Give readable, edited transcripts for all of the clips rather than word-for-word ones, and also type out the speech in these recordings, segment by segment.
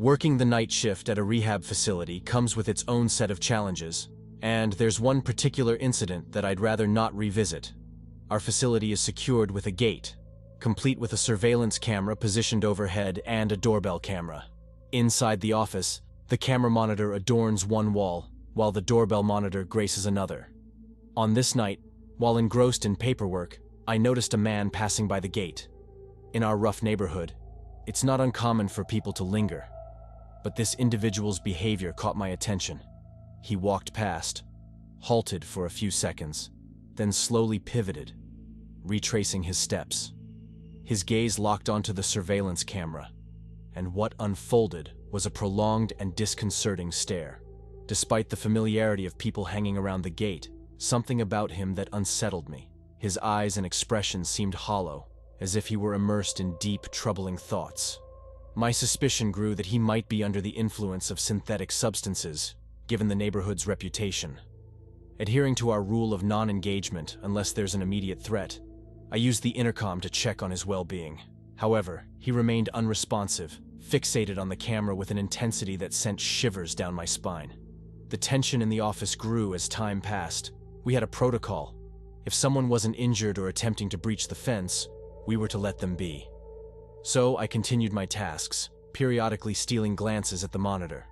Working the night shift at a rehab facility comes with its own set of challenges, and there's one particular incident that I'd rather not revisit. Our facility is secured with a gate, complete with a surveillance camera positioned overhead and a doorbell camera. Inside the office, the camera monitor adorns one wall, while the doorbell monitor graces another. On this night, while engrossed in paperwork, I noticed a man passing by the gate. In our rough neighborhood, it's not uncommon for people to linger, but this individual's behavior caught my attention. He walked past, halted for a few seconds, then slowly pivoted, retracing his steps. His gaze locked onto the surveillance camera, and what unfolded was a prolonged and disconcerting stare. Despite the familiarity of people hanging around the gate, something about him that unsettled me. His eyes and expression seemed hollow, as if he were immersed in deep, troubling thoughts. My suspicion grew that he might be under the influence of synthetic substances, given the neighborhood's reputation. Adhering to our rule of non-engagement unless there's an immediate threat, I used the intercom to check on his well-being. However, he remained unresponsive, fixated on the camera with an intensity that sent shivers down my spine. The tension in the office grew as time passed. We had a protocol. If someone wasn't injured or attempting to breach the fence, we were to let them be. So I continued my tasks, periodically stealing glances at the monitor.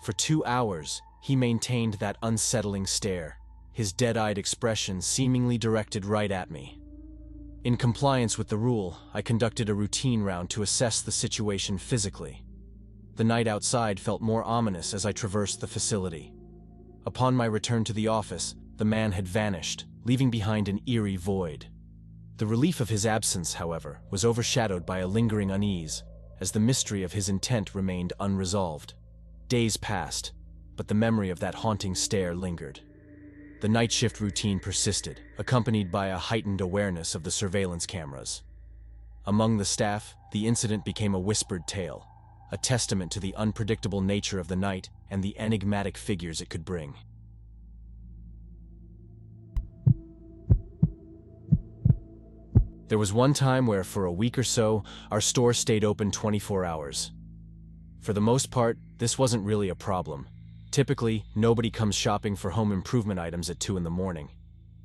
For 2 hours, he maintained that unsettling stare, his dead-eyed expression seemingly directed right at me. In compliance with the rule, I conducted a routine round to assess the situation physically. The night outside felt more ominous as I traversed the facility. Upon my return to the office, the man had vanished, leaving behind an eerie void. The relief of his absence, however, was overshadowed by a lingering unease, as the mystery of his intent remained unresolved. Days passed, but the memory of that haunting stare lingered. The night shift routine persisted, accompanied by a heightened awareness of the surveillance cameras. Among the staff, the incident became a whispered tale, a testament to the unpredictable nature of the night and the enigmatic figures it could bring. There was one time where, for a week or so, our store stayed open 24 hours. For the most part, this wasn't really a problem. Typically, nobody comes shopping for home improvement items at 2 in the morning,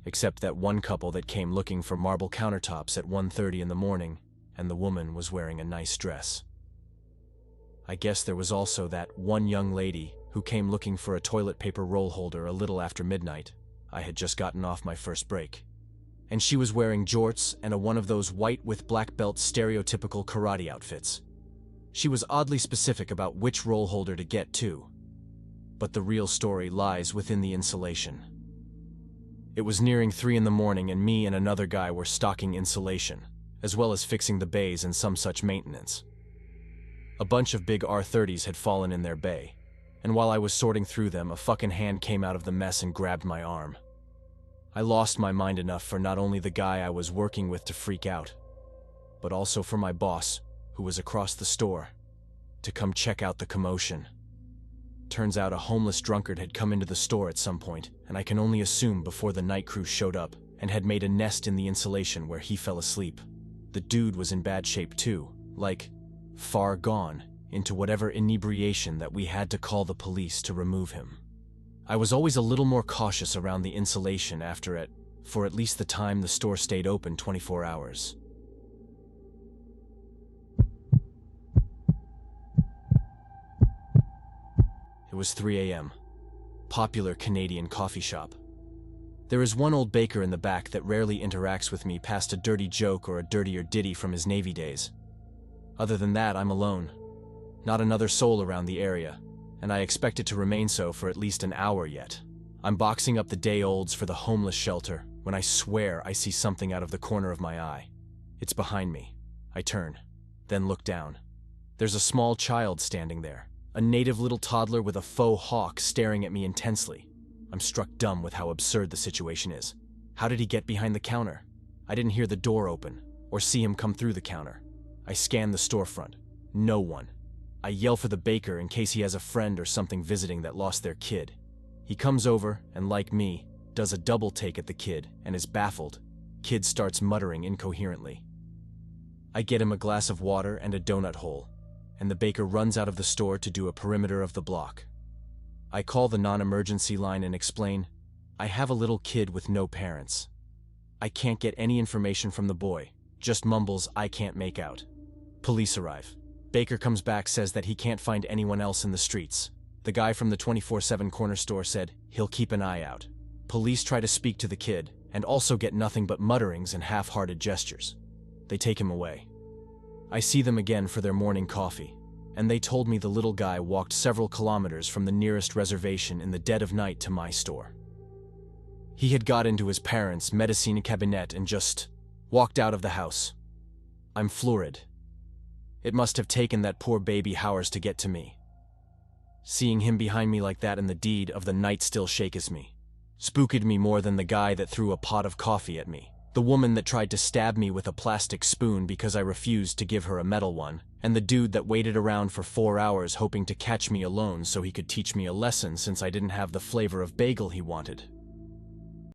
except that one couple that came looking for marble countertops at 1:30 in the morning, and the woman was wearing a nice dress. I guess there was also that one young lady who came looking for a toilet paper roll holder a little after midnight. I had just gotten off my first break, and she was wearing jorts and one of those white with black belt stereotypical karate outfits. She was oddly specific about which roll holder to get too. But the real story lies within the insulation. It was nearing 3 in the morning and me and another guy were stocking insulation, as well as fixing the bays and some such maintenance. A bunch of big R30s had fallen in their bay, and while I was sorting through them, a fucking hand came out of the mess and grabbed my arm. I lost my mind enough for not only the guy I was working with to freak out, but also for my boss, who was across the store, to come check out the commotion. Turns out a homeless drunkard had come into the store at some point, and I can only assume before the night crew showed up, and had made a nest in the insulation where he fell asleep. The dude was in bad shape too, like, far gone into whatever inebriation that we had to call the police to remove him. I was always a little more cautious around the insulation after it, for at least the time the store stayed open 24 hours. It was 3 a.m. Popular Canadian coffee shop. There is one old baker in the back that rarely interacts with me past a dirty joke or a dirtier ditty from his Navy days. Other than that, I'm alone. Not another soul around the area, and I expect it to remain so for at least an hour yet. I'm boxing up the day-olds for the homeless shelter when I swear I see something out of the corner of my eye. It's behind me. I turn, then look down. There's a small child standing there, a native little toddler with a faux hawk staring at me intensely. I'm struck dumb with how absurd the situation is. How did he get behind the counter? I didn't hear the door open, or see him come through the counter. I scan the storefront. No one. I yell for the baker in case he has a friend or something visiting that lost their kid. He comes over and, like me, does a double take at the kid and is baffled. Kid starts muttering incoherently. I get him a glass of water and a donut hole, and the baker runs out of the store to do a perimeter of the block. I call the non-emergency line and explain, I have a little kid with no parents. I can't get any information from the boy, just mumbles I can't make out. Police arrive. Baker comes back, says that he can't find anyone else in the streets. The guy from the 24/7 corner store said he'll keep an eye out. Police try to speak to the kid, and also get nothing but mutterings and half-hearted gestures. They take him away. I see them again for their morning coffee, and they told me the little guy walked several kilometers from the nearest reservation in the dead of night to my store. He had got into his parents' medicine cabinet and just walked out of the house. I'm floored. It must have taken that poor baby hours to get to me. Seeing him behind me like that in the deed of the night still shakes me. Spooked me more than the guy that threw a pot of coffee at me, the woman that tried to stab me with a plastic spoon because I refused to give her a metal one, and the dude that waited around for 4 hours hoping to catch me alone so he could teach me a lesson since I didn't have the flavor of bagel he wanted.